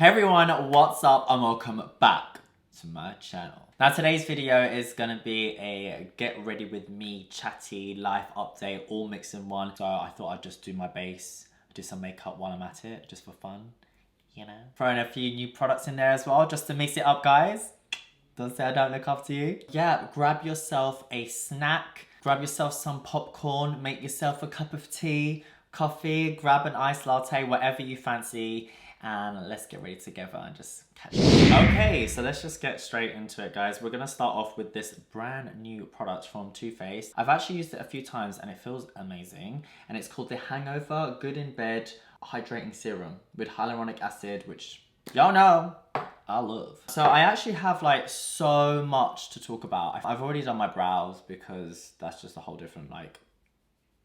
Hey everyone, what's up and welcome back to my channel. Now today's video is gonna be a get ready with me chatty life update all mixed in one. So I thought I'd just do my base, do some makeup while I'm at it, just for fun, you know. Throwing a few new products in there as well, just to mix it up, guys. Don't say I don't look after you. Yeah, grab yourself a snack, grab yourself some popcorn, make yourself a cup of tea, coffee, grab an iced latte, whatever you fancy, and let's get ready together and just catch up. Okay, so let's just get straight into it, guys. We're gonna start off with this brand new product from Too Faced. I've actually used it a few times and it feels amazing. And it's called the Hangover Good in Bed Hydrating Serum with hyaluronic acid, which y'all know I love. So I actually have like so much to talk about. I've already done my brows because that's just a whole different like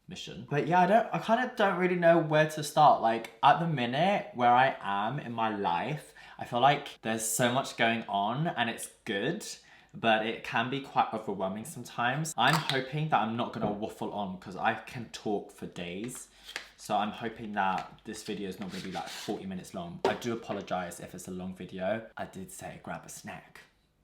mission. But yeah, I kind of don't really know where to start. Like at the minute where I am in my life, I feel like there's so much going on and it's good, but it can be quite overwhelming sometimes. I'm hoping that I'm not gonna waffle on because I can talk for days. So I'm hoping that this video is not gonna be like 40 minutes long. I do apologize if it's a long video. I did say grab a snack.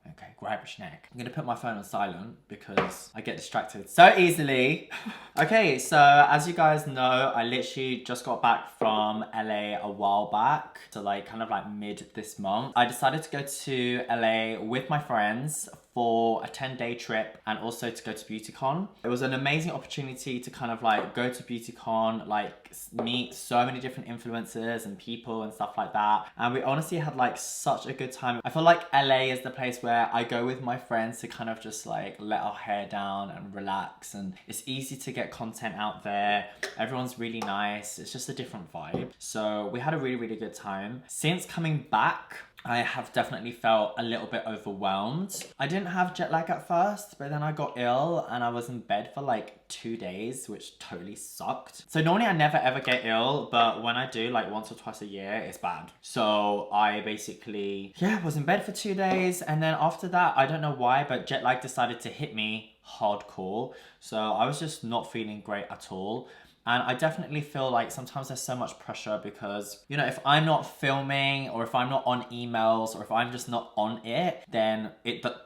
Okay, grab a snack. I'm gonna put my phone on silent because I get distracted so easily. Okay, so as you guys know, I literally just got back from LA a while back. So like kind of like mid this month. I decided to go to LA with my friends for a 10-day trip and also to go to BeautyCon. It was an amazing opportunity to kind of like go to BeautyCon, like meet so many different influencers and people and stuff like that. And we honestly had like such a good time. I feel like LA is the place where I go with my friends to kind of just like let our hair down and relax. And it's easy to get content out there. Everyone's really nice. It's just a different vibe. So we had a really, really good time. Since coming back, I have definitely felt a little bit overwhelmed. I didn't have jet lag at first, but then I got ill and I was in bed for like 2 days, which totally sucked. So normally I never ever get ill, but when I do, like once or twice a year, it's bad. So I basically, yeah, was in bed for 2 days. And then after that, I don't know why, but jet lag decided to hit me hardcore. So I was just not feeling great at all. And I definitely feel like sometimes there's so much pressure because, you know, if I'm not filming or if I'm not on emails or if I'm just not on it, then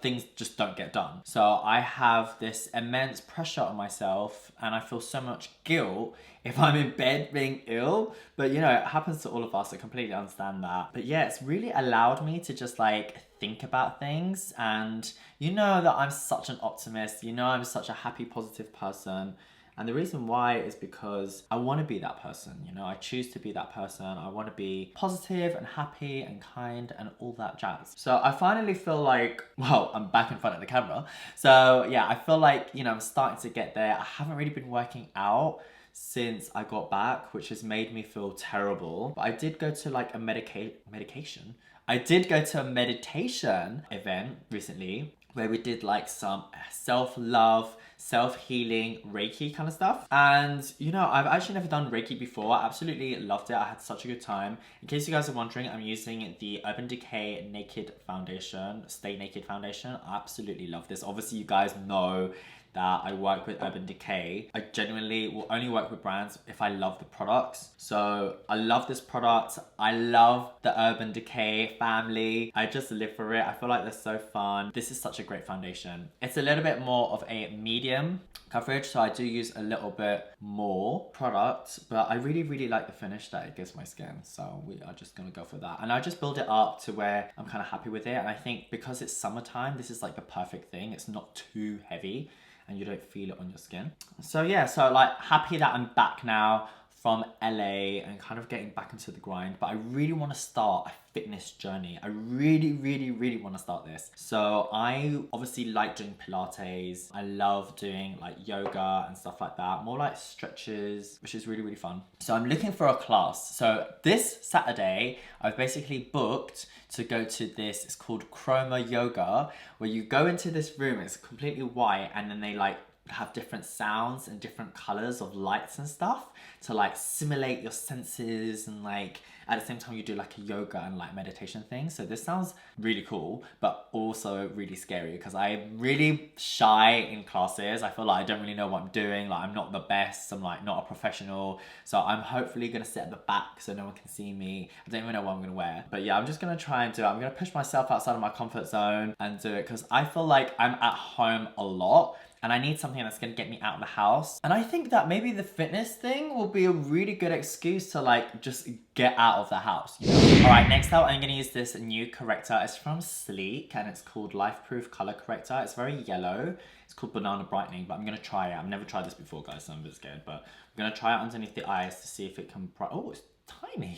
things just don't get done. So I have this immense pressure on myself and I feel so much guilt if I'm in bed being ill. But, you know, it happens to all of us. I completely understand that. But yeah, it's really allowed me to just like think about things. And you know that I'm such an optimist. You know I'm such a happy, positive person. And the reason why is because I want to be that person, you know, I choose to be that person. I want to be positive and happy and kind and all that jazz. So I finally feel like, well, I'm back in front of the camera. So yeah, I feel like, you know, I'm starting to get there. I haven't really been working out since I got back, which has made me feel terrible. But I did go to like a medication. I did go to a meditation event recently where we did like some self-love, self-healing Reiki kind of stuff. And you know, I've actually never done Reiki before. I absolutely loved it. I had such a good time. In case you guys are wondering, I'm using the Urban Decay Naked Foundation, Stay Naked Foundation. I absolutely love this. Obviously you guys know that I work with Urban Decay. I genuinely will only work with brands if I love the products. So I love this product. I love the Urban Decay family. I just live for it. I feel like they're so fun. This is such a great foundation. It's a little bit more of a medium coverage, so I do use a little bit more product, but I really, really like the finish that it gives my skin. So we are just gonna go for that. And I just build it up to where I'm kind of happy with it. And I think because it's summertime, this is like the perfect thing. It's not too heavy and you don't feel it on your skin. So yeah, so like happy that I'm back now from LA and kind of getting back into the grind, but I really want to start a fitness journey. I really, really, really want to start this. So I obviously like doing Pilates. I love doing like yoga and stuff like that, more like stretches, which is really, really fun. So I'm looking for a class. So this Saturday, I've basically booked to go to this, it's called Chroma Yoga, where you go into this room, it's completely white, and then they like have different sounds and different colors of lights and stuff to like simulate your senses, and like at the same time you do like a yoga and like meditation thing. So this sounds really cool, but also really scary because I'm really shy in classes. I feel like I don't really know what I'm doing. Like I'm not the best. I'm like not a professional. So I'm hopefully gonna sit at the back so no one can see me. I don't even know what I'm gonna wear. But yeah, I'm just gonna try and do it. I'm gonna push myself outside of my comfort zone and do it because I feel like I'm at home a lot. And I need something that's gonna get me out of the house. And I think that maybe the fitness thing will be a really good excuse to like just get out of the house, you know? All right, next up, I'm gonna use this new corrector. It's from Sleek and it's called Life Proof Color Corrector. It's very yellow. It's called Banana Brightening, but I'm gonna try it. I've never tried this before, guys, so I'm a bit scared, but I'm gonna try it underneath the eyes to see if it can oh, it's tiny.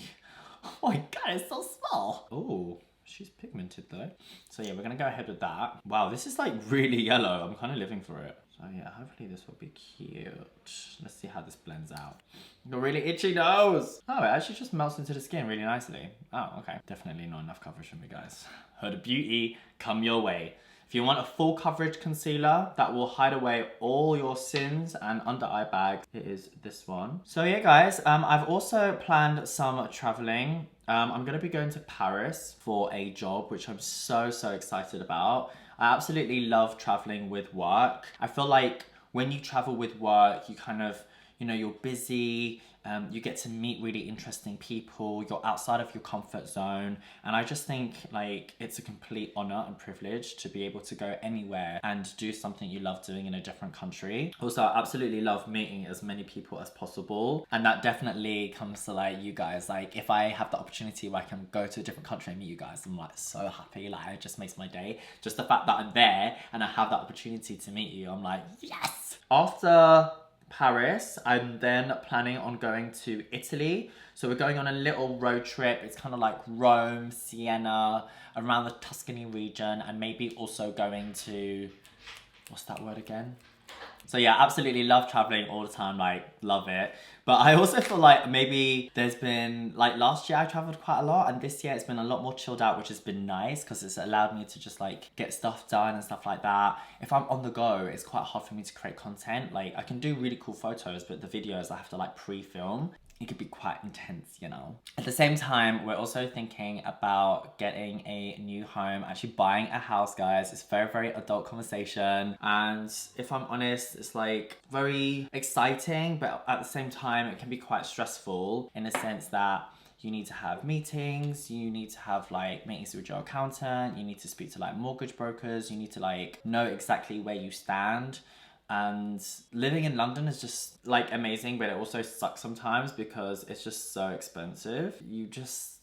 Oh my God, it's so small. Oh. She's pigmented though. So yeah, we're gonna go ahead with that. Wow, this is like really yellow. I'm kind of living for it. So yeah, hopefully this will be cute. Let's see how this blends out. Got a really itchy nose. Oh, it actually just melts into the skin really nicely. Oh, okay. Definitely not enough coverage for me, guys. Huda Beauty, come your way. If you want a full coverage concealer that will hide away all your sins and under eye bags, it is this one. So yeah, guys, I've also planned some traveling. I'm gonna be going to Paris for a job, which I'm so excited about. I absolutely love traveling with work. I feel like when you travel with work, you kind of, you know, you're busy, you get to meet really interesting people, you're outside of your comfort zone. And I just think like it's a complete honor and privilege to be able to go anywhere and do something you love doing in a different country. Also, I absolutely love meeting as many people as possible. And that definitely comes to like you guys. Like if I have the opportunity where I can go to a different country and meet you guys, I'm like so happy. Like it just makes my day. Just the fact that I'm there and I have that opportunity to meet you, I'm like, yes! After Paris, I'm then planning on going to Italy. So we're going on a little road trip. It's kind of like Rome, Siena, around the Tuscany region, and maybe also going to, what's that word again? So yeah, absolutely love traveling all the time, like love it. But I also feel like maybe there's been, like last year I traveled quite a lot, and this year it's been a lot more chilled out, which has been nice because it's allowed me to just like get stuff done and stuff like that. If I'm on the go, it's quite hard for me to create content. Like I can do really cool photos, but the videos I have to like pre-film. It could be quite intense, you know. At the same time, we're also thinking about getting a new home, actually buying a house, guys. It's very adult conversation. And if I'm honest, it's like very exciting, but at the same time, it can be quite stressful in the sense that you need to have meetings, you need to have like meetings with your accountant, you need to speak to like mortgage brokers, you need to like know exactly where you stand. And living in London is just like amazing, but it also sucks sometimes because it's just so expensive.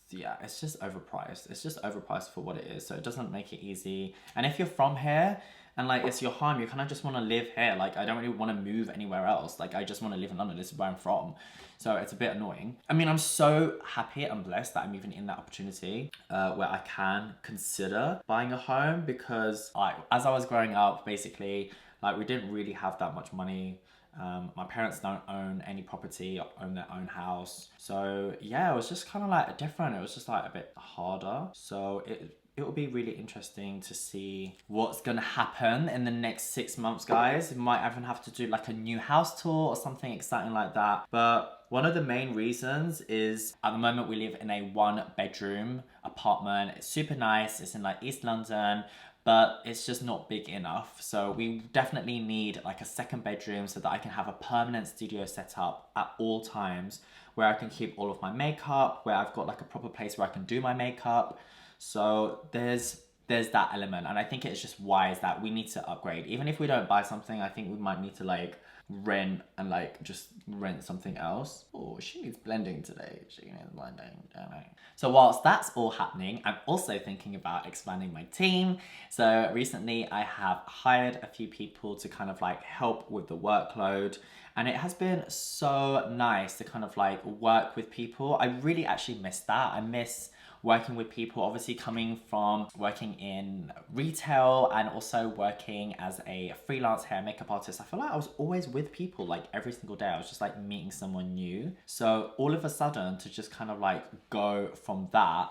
Yeah, it's just overpriced. It's just overpriced for what it is. So it doesn't make it easy. And if you're from here and like it's your home, you kind of just want to live here. Like I don't really want to move anywhere else. Like I just want to live in London. This is where I'm from. So it's a bit annoying. I mean, I'm so happy and blessed that I'm even in that opportunity where I can consider buying a home because as I was growing up, basically, like we didn't really have that much money. My parents don't own any property, own their own house. So yeah, it was just kind of like different. It was just like a bit harder. So it will be really interesting to see what's gonna happen in the next 6 months, guys. We might even have to do like a new house tour or something exciting like that. But one of the main reasons is at the moment we live in a 1-bedroom apartment. It's super nice. It's in like East London, but it's just not big enough. So we definitely need like a 2nd bedroom so that I can have a permanent studio set up at all times where I can keep all of my makeup, where I've got like a proper place where I can do my makeup. So there's that element, and I think it's just wise that we need to upgrade. Even if we don't buy something, I think we might need to like rent and like just rent something else. Oh, she needs blending today. She needs blending, damn it. So whilst that's all happening, I'm also thinking about expanding my team. So recently I have hired a few people to kind of like help with the workload. And it has been so nice to kind of like work with people. I really actually miss that. I miss working with people, obviously coming from working in retail and also working as a freelance hair and makeup artist. I feel like I was always with people like every single day. I was just like meeting someone new. So all of a sudden to just kind of like go from that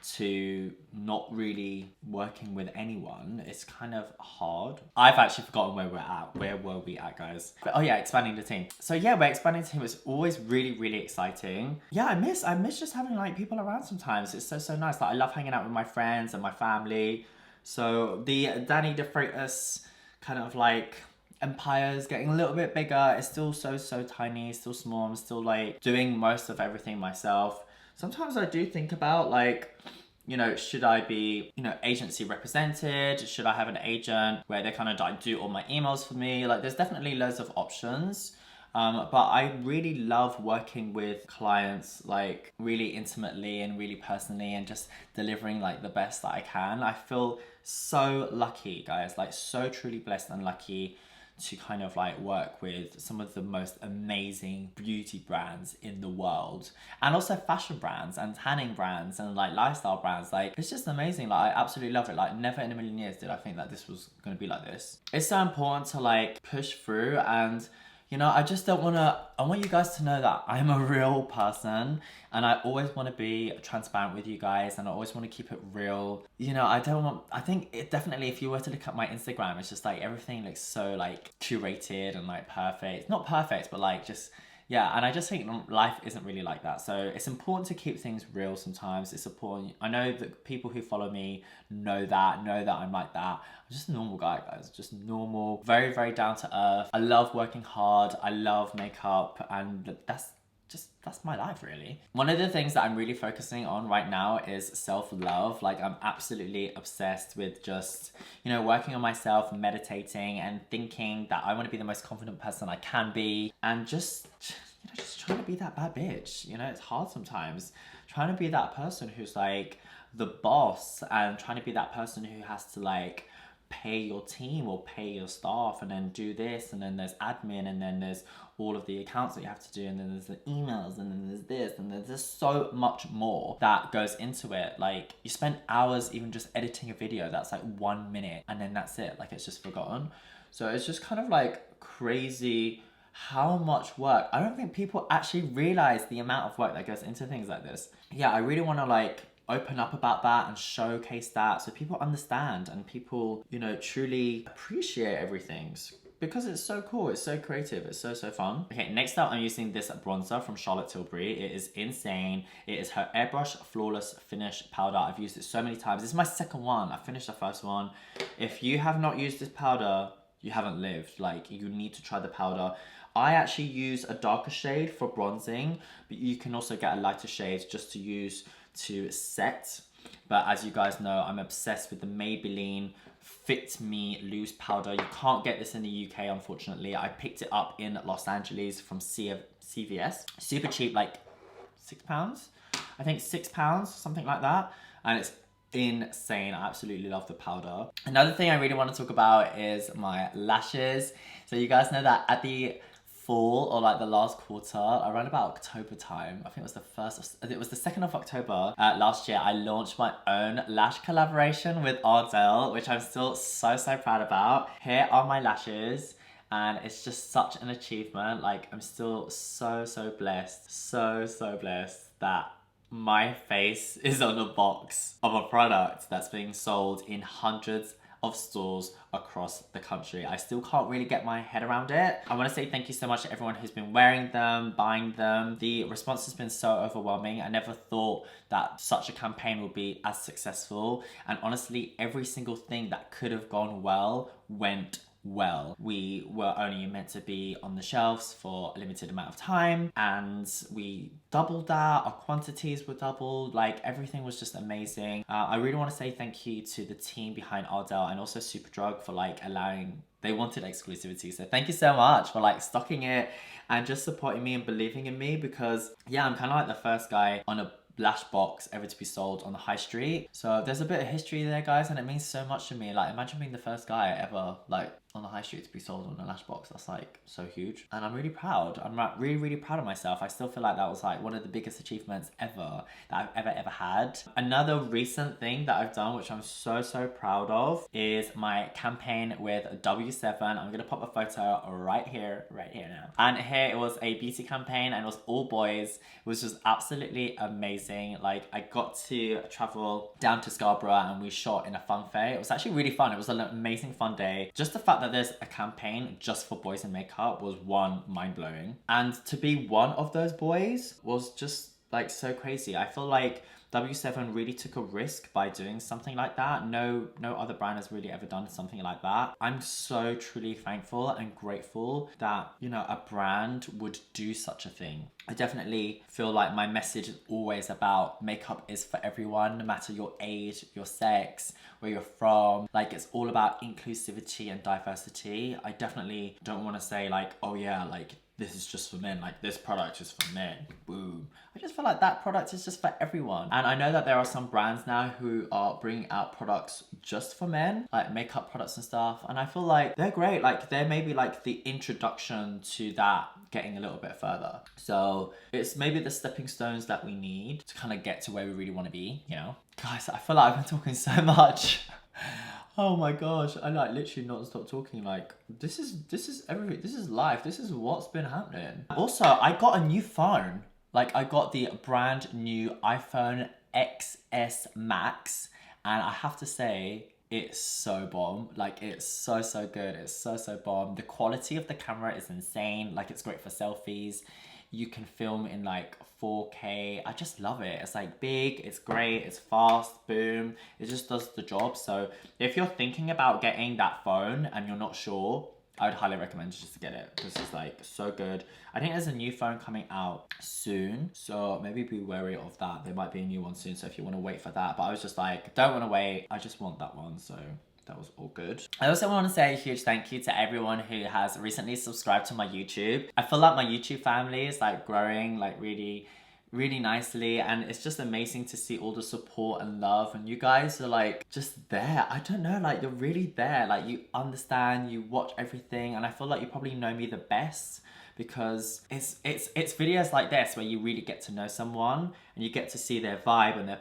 to not really working with anyone, it's kind of hard. I've actually forgotten where we're at. Where were we at, guys? But, oh yeah, expanding the team. So yeah, we're expanding the team. It's always really, really exciting. Yeah, I miss just having like people around sometimes. It's so nice. Like I love hanging out with my friends and my family. So the Danny Defreitas kind of like empire is getting a little bit bigger. It's still so tiny, still small. I'm still like doing most of everything myself. Sometimes I do think about like, you know, should I be, you know, agency represented? Should I have an agent where they kind of like do all my emails for me? Like there's definitely loads of options. But I really love working with clients like really intimately and really personally and just delivering like the best that I can. I feel so lucky, guys, like so truly blessed and lucky to kind of like work with some of the most amazing beauty brands in the world, and also fashion brands and tanning brands and like lifestyle brands. Like it's just amazing. Like I absolutely love it. Like never in a million years did I think that this was going to be like this. It's so important to like push through, and you know, I just don't want to, I want you guys to know that I'm a real person and I always want to be transparent with you guys and I always want to keep it real. You know, I think it definitely, if you were to look at my Instagram, it's just like everything looks so like curated and like perfect. Not perfect, but like just, yeah, and I just think life isn't really like that. So it's important to keep things real sometimes. It's important. I know that people who follow me know that I'm like that. I'm just a normal guy, guys. Just normal, very down to earth. I love working hard. I love makeup, and that's my life, really. One of the things that I'm really focusing on right now is self-love. Like I'm absolutely obsessed with just, you know, working on myself, meditating and thinking that I want to be the most confident person I can be, and just, you know, just trying to be that bad bitch. You know, it's hard sometimes. Trying to be that person who's like the boss and trying to be that person who has to like pay your team or pay your staff and then do this, and then there's admin, and then there's all of the accounts that you have to do, and then there's the emails, and then there's this, and there's just so much more that goes into it. Like you spend hours even just editing a video that's like 1 minute and then that's it, like it's just forgotten. So it's just kind of like crazy how much work. I don't think people actually realize the amount of work that goes into things like this. Yeah, I really want to like open up about that and showcase that so people understand and people, you know, truly appreciate everything, because it's so cool, it's so creative, it's so fun. Okay, next up I'm using this bronzer from Charlotte Tilbury. It is insane. It is her Airbrush Flawless Finish powder. I've used it so many times. This is my second one. I finished the first one. If you have not used this powder, you haven't lived. Like, you need to try the powder. I actually use a darker shade for bronzing, but you can also get a lighter shade just to use to set. But as you guys know, I'm obsessed with the Maybelline Fit Me Loose Powder. You can't get this in the UK, unfortunately. I picked it up in Los Angeles from CVS. Super cheap, like £6. I think £6, something like that. And it's insane. I absolutely love the powder. Another thing I really want to talk about is my lashes. So you guys know that at the fall, or like the last quarter, around about October time, I think it was the 2nd of October last year, I launched my own lash collaboration with Ardell, which I'm still so proud about. Here are my lashes, and it's just such an achievement. Like I'm still so blessed, so blessed that my face is on a box of a product that's being sold in hundreds of stores across the country. I still can't really get my head around it. I want to say thank you so much to everyone who's been wearing them, buying them. The response has been so overwhelming. I never thought that such a campaign would be as successful, and honestly every single thing that could have gone well went well. We were only meant to be on the shelves for a limited amount of time, and we doubled that. Our quantities were doubled. Like everything was just amazing. I really want to say thank you to the team behind Ardell and also Superdrug for like allowing, they wanted exclusivity, so thank you so much for like stocking it and just supporting me and believing in me, because yeah, I'm kind of like the first guy on a lash box ever to be sold on the high street. So there's a bit of history there, guys, and it means so much to me. Like imagine being the first guy ever like on the high street to be sold on a Lash box. That's like so huge, and I'm really proud. I'm like really proud of myself. I still feel like that was like one of the biggest achievements ever that I've ever had. Another recent thing that I've done, which I'm so proud of, is my campaign with W7. I'm gonna pop a photo right here now. And here it was a beauty campaign, and it was all boys. It was just absolutely amazing. Like, I got to travel down to Scarborough and we shot in a fun fair. It was actually really fun. It was an amazing fun day. Just the fact that there's a campaign just for boys in makeup was one, mind-blowing. And to be one of those boys was just like so crazy. I feel like W7 really took a risk by doing something like that. No other brand has really ever done something like that. I'm so truly thankful and grateful that, you know, a brand would do such a thing. I definitely feel like my message is always about makeup is for everyone, no matter your age, your sex, where you're from. Like, it's all about inclusivity and diversity. I definitely don't want to say like, oh yeah, like this is just for men, like this product is for men, boom. I just feel like that product is just for everyone. And I know that there are some brands now who are bringing out products just for men, like makeup products and stuff. And I feel like they're great. Like, they're maybe like the introduction to that getting a little bit further. So it's maybe the stepping stones that we need to kind of get to where we really want to be, you know? Guys, I feel like I've been talking so much. Oh my gosh, I like literally not stop talking. Like, this is everything. This is life. This is what's been happening. Also, I got a new phone. Like, I got the brand new iPhone XS Max, and I have to say, it's so bomb. Like, it's so good. It's so bomb. The quality of the camera is insane. Like, it's great for selfies. You can film in like 4K. I just love it. It's like big, it's great, it's fast, boom. It just does the job. So if you're thinking about getting that phone and you're not sure, I would highly recommend just to get it. This is like so good. I think there's a new phone coming out soon, so maybe be wary of that. There might be a new one soon, so if you want to wait for that. But I was just like, don't want to wait. I just want that one, so that was all good. I also want to say a huge thank you to everyone who has recently subscribed to my YouTube. I feel like my YouTube family is like growing like really nicely, and it's just amazing to see all the support and love, and you guys are like just there. I don't know, like you're really there, like you understand, you watch everything, and I feel like you probably know me the best because it's videos like this where you really get to know someone and you get to see their vibe and their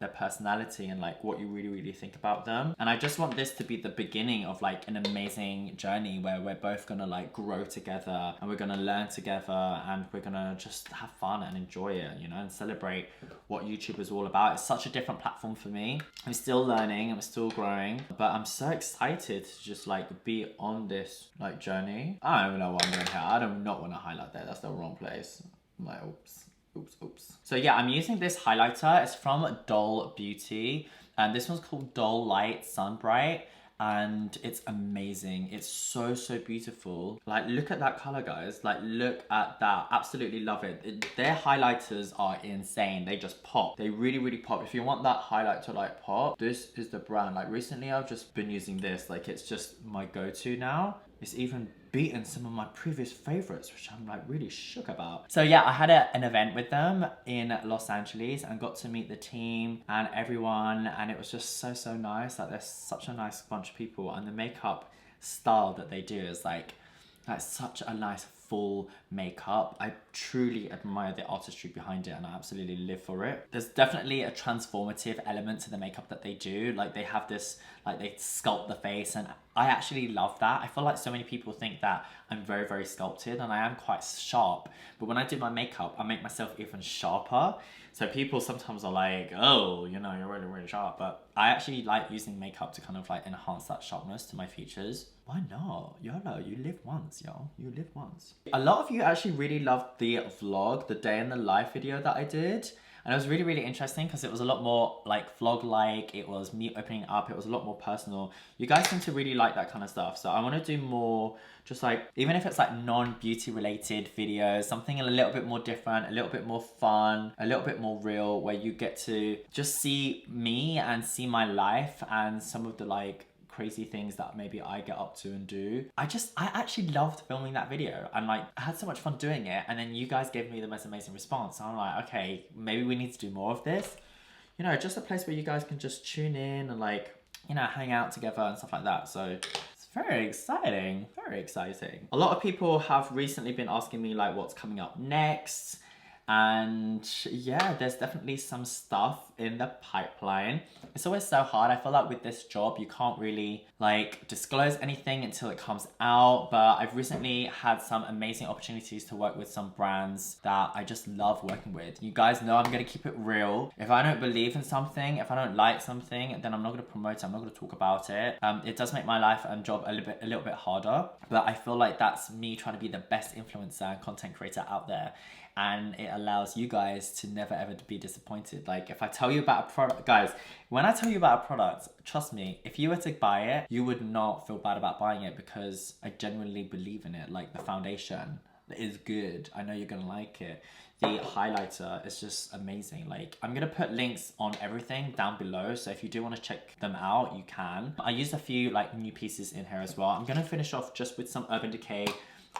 personality and like what you really think about them. And I just want this to be the beginning of like an amazing journey where we're both gonna like grow together and we're gonna learn together and we're gonna just have fun and enjoy it, you know, and celebrate what YouTube is all about. It's such a different platform for me. I'm still learning, I'm still growing, but I'm so excited to just like be on this like journey. I don't even know what I'm doing here. I do not want to highlight that. That's the wrong place. I'm like, oops. So yeah, I'm using this highlighter. It's from Doll Beauty, and this one's called Doll Light Sun Bright, and it's amazing. It's so beautiful. Like, look at that color, guys. Like, look at that. Absolutely love it. Their highlighters are insane. They just pop. They really pop. If you want that highlight to like pop, this is the brand. Like, recently I've just been using this. Like, it's just my go-to now. It's even beaten some of my previous favorites, which I'm like really shook about. So yeah, I had an event with them in Los Angeles and got to meet the team and everyone, and it was just so nice. Like, they're such a nice bunch of people, and the makeup style that they do is like such a nice full makeup. I truly admire the artistry behind it, and I absolutely live for it. There's definitely a transformative element to the makeup that they do. Like, they have this, like, they sculpt the face, and I actually love that. I feel like so many people think that I'm very sculpted, and I am quite sharp, but when I do my makeup, I make myself even sharper. So people sometimes are like, oh, you know, you're really sharp, but I actually like using makeup to kind of like enhance that sharpness to my features. Why not? YOLO, you live once, y'all. You live once. A lot of you actually really loved the vlog, the day in the life video that I did. And it was really interesting because it was a lot more like vlog-like. It was me opening up. It was a lot more personal. You guys seem to really like that kind of stuff. So I want to do more, just like, even if it's like non-beauty related videos, something a little bit more different, a little bit more fun, a little bit more real, where you get to just see me and see my life and some of the like crazy things that maybe I get up to and do. I actually loved filming that video, and like I had so much fun doing it, and then you guys gave me the most amazing response. So I'm like, okay, maybe we need to do more of this. You know, just a place where you guys can just tune in and like, you know, hang out together and stuff like that. So it's Very exciting. Very exciting. A lot of people have recently been asking me like what's coming up next. And yeah, there's definitely some stuff in the pipeline. It's always so hard. I feel like with this job, you can't really like disclose anything until it comes out. But I've recently had some amazing opportunities to work with some brands that I just love working with. You guys know I'm gonna keep it real. If I don't believe in something, if I don't like something, then I'm not gonna promote it. I'm not gonna talk about it. It does make my life and job a little bit harder. But I feel like that's me trying to be the best influencer and content creator out there. And it allows you guys to never ever be disappointed. Like if I tell you about a product, guys, when I tell you about a product, trust me, if you were to buy it, you would not feel bad about buying it because I genuinely believe in it. Like the foundation is good. I know you're gonna like it. The highlighter is just amazing. Like I'm gonna put links on everything down below, so if you do want to check them out, you can. I used a few like new pieces in here as well. I'm gonna finish off just with some Urban Decay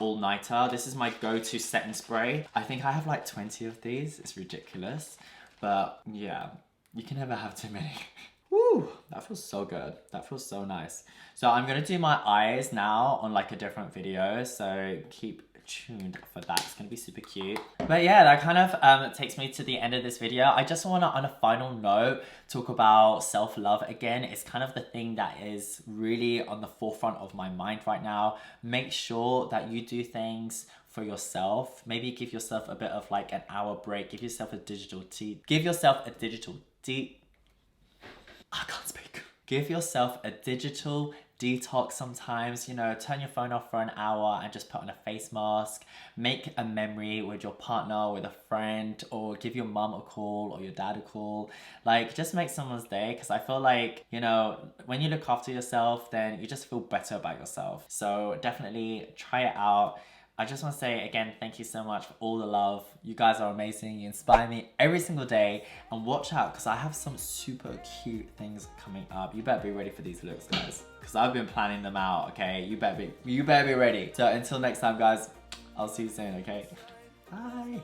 all-nighter. This is my go-to setting spray. I think I have like 20 of these. It's ridiculous, but yeah, you can never have too many. Woo, that feels so good. That feels so nice. So I'm gonna do my eyes now on like a different video, so keep tuned for that. It's gonna be super cute. But yeah, that kind of takes me to the end of this video. I just want to, on a final note, talk about self-love again. It's kind of the thing that is really on the forefront of my mind right now. Make sure that you do things for yourself. Maybe give yourself a bit of like an hour break. Give yourself a digital I can't speak. Give yourself a digital detox sometimes, you know, turn your phone off for an hour and just put on a face mask. Make a memory with your partner, with a friend, or give your mum a call or your dad a call. Like, just make someone's day, because I feel like, you know, when you look after yourself, then you just feel better about yourself. So definitely try it out. I just want to say again, thank you so much for all the love. You guys are amazing. You inspire me every single day. And watch out, because I have some super cute things coming up. You better be ready for these looks, guys, because I've been planning them out, okay? You better be ready. So until next time, guys, I'll see you soon, okay? Bye.